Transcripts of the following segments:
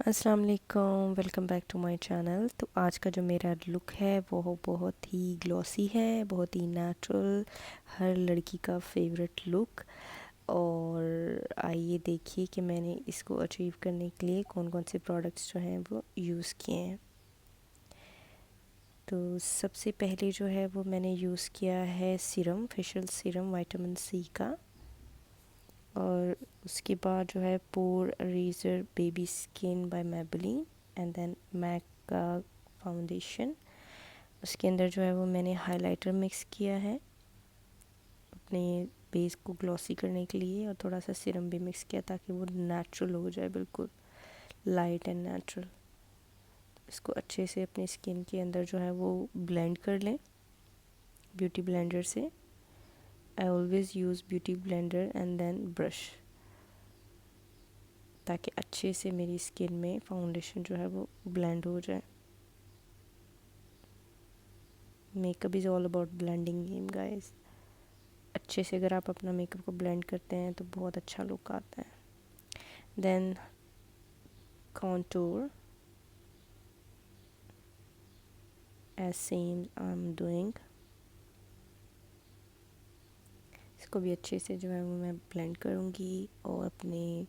अस्सलाम वालेकुम, welcome back to my channel. तो आज का जो मेरा लुक है वो बहुत ही ग्लॉसी है, बहुत ही नेचुरल, हर लड़की का फेवरेट लुक। और आइए देखिए कि मैंने इसको अचीव करने के लिए कौन कौन से प्रोडक्ट्स जो हैं वो यूज़ किए हैं। तो सबसे पहले जो है वो मैंने यूज़ किया है serum, facial serum vitamin C का। और उसके बाद जो है pore eraser baby skin by Maybelline and then MAC का फाउंडेशन। उसके अंदर जो है वो मैंने हाइलाइटर मिक्स किया है अपने बेस को ग्लॉसी करने के लिए, और थोड़ा सा सीरम भी मिक्स किया ताकि वो नेचुरल हो जाए, बिल्कुल लाइट एंड नेचुरल। इसको अच्छे से अपनी स्किन के अंदर जो है वो ब्लेंड कर लें ब्यूटी ब्लेंडर से। I always use beauty blender and then brush, ताकि अच्छे से मेरी स्किन में फाउंडेशन जो है वो ब्लेंड हो जाए। Makeup is all about blending game guys. अच्छे से अगर आप अपना मेकअप को ब्लेंड करते हैं तो बहुत अच्छा लुक आता है। Then contour as same I am doing. इसको भी अच्छे से जो है वो मैं ब्लेंड करूँगी और अपने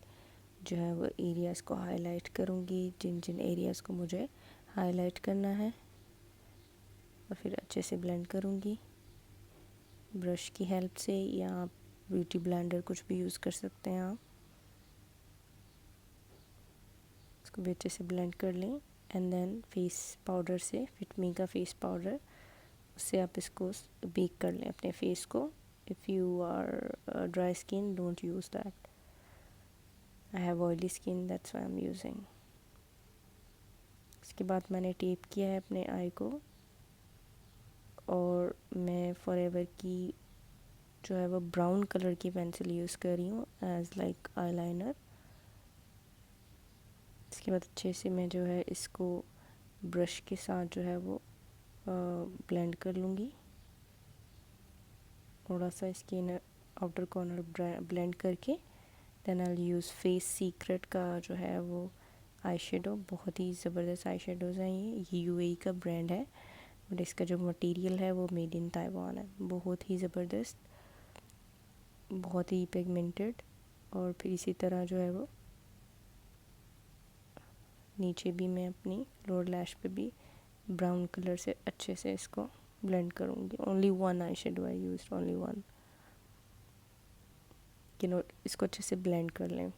जो है वो एरियाज़ को हाईलाइट करूँगी, जिन जिन एरियाज़ को मुझे हाईलाइट करना है, और फिर अच्छे से ब्लेंड करूँगी ब्रश की हेल्प से, या आप ब्यूटी ब्लेंडर कुछ भी यूज़ कर सकते हैं आप। इसको भी अच्छे से ब्लेंड कर लें एंड देन फेस पाउडर से, फिट मी का फेस पाउडर, उससे आप इसको बेक कर लें अपने फेस को। If you are dry skin don't use that. I have oily skin, that's why I am using. इसके बाद मैंने टेप किया है अपने आई को, और मैं फॉरएवर की जो है वो ब्राउन कलर की पेंसिल यूज़ कर रही हूँ एज लाइक आईलाइनर। इसके बाद अच्छे से मैं जो है इसको ब्रश के साथ जो है वो ब्लेंड कर लूँगी। थोड़ा सा इसके आउटर कॉर्नर ब्लेंड करके then I use face secret का जो है वो आई शेडो। बहुत ही ज़बरदस्त आई शेडोज़ हैं ये यूएई का ब्रांड है, बट इसका जो मटेरियल है वो मेड इन ताइवान है। बहुत ही ज़बरदस्त, बहुत ही पिगमेंटेड। और फिर इसी तरह जो है वो नीचे भी मैं अपनी लोअर लैश पे भी ब्राउन कलर से अच्छे से इसको ब्लेंड करूँगी। Only one eye shadow I use, only one. इसको अच्छे से ब्लेंड कर लें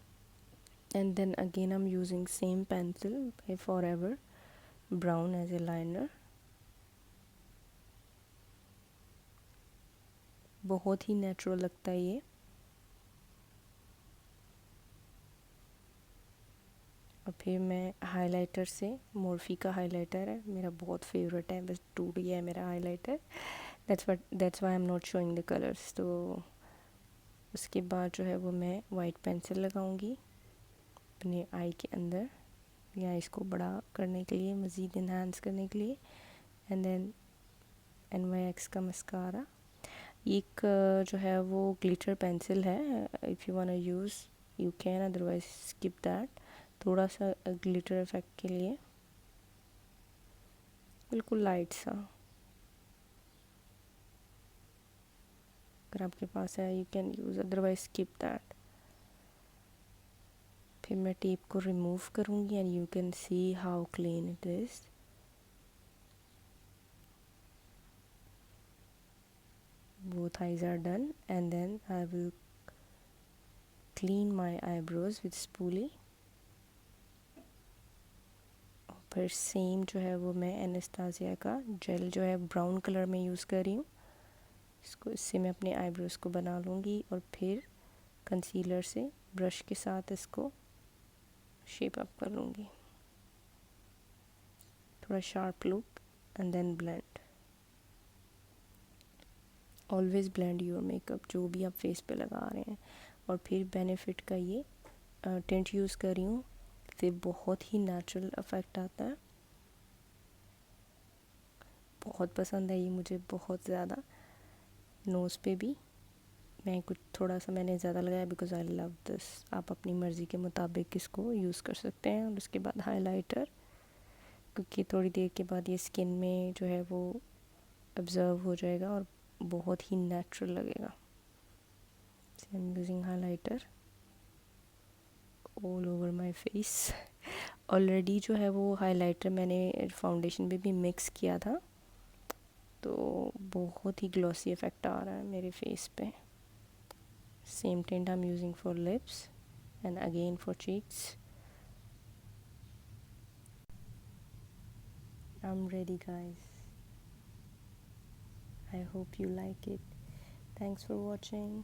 and then again I am using same pencil by forever brown as a liner. बहुत ही नेचुरल लगता है ये। और फिर मैं हाइलाइटर से, मोर्फी का हाइलाइटर है मेरा, बहुत फेवरेट है, बस टूट गया है मेरा highlighter. That's why I am not showing the colours. तो उसके बाद जो है वो मैं वाइट पेंसिल लगाऊंगी अपने आई के अंदर, या इसको बड़ा करने के लिए, मज़ीद इन्हांस करने के लिए। एंड देन NYX का मस्कारा। एक जो है वो ग्लिटर पेंसिल है, if you want to use you can, otherwise skip that. थोड़ा सा ग्लिटर इफेक्ट के लिए, बिल्कुल लाइट सा, अगर आपके पास है you can use, otherwise skip that. फिर मैं टेप को रिमूव करूँगी and you can see how clean it is. Both eyes are done and then I will clean my eyebrows with spoolie। फिर सेम जो है वो मैं एनास्तासिया का जेल जो है ब्राउन कलर में यूज़ कर रही हूँ, इससे मैं अपने आईब्रोज़ को बना लूँगी, और फिर कंसीलर से ब्रश के साथ इसको शेप अप कर लूँगी, थोड़ा sharp look and then blend. Always blend your makeup, जो भी आप फेस पे लगा रहे हैं। और फिर बेनिफिट का ये टिंट यूज़ कर रही हूँ, इससे बहुत ही नेचुरल इफेक्ट आता है। बहुत पसंद है ये मुझे, बहुत ज़्यादा। नोज़ पे भी मैं कुछ थोड़ा सा मैंने ज़्यादा लगाया बिकॉज़ आई लव दिस। आप अपनी मर्ज़ी के मुताबिक इसको यूज़ कर सकते हैं। और उसके बाद हाइलाइटर, क्योंकि थोड़ी देर के बाद ये स्किन में जो है वो ऑब्ज़र्व हो जाएगा और बहुत ही नेचुरल लगेगा। आई am using highlighter all over my face. Already जो है वो हाइलाइटर मैंने फाउंडेशन में भी मिक्स किया था, तो बहुत ही ग्लॉसी इफ़ेक्ट आ रहा है मेरे फेस पे। Same tint I am using for lips and again for cheeks. I'm ready, guys. I hope you like it. Thanks for watching.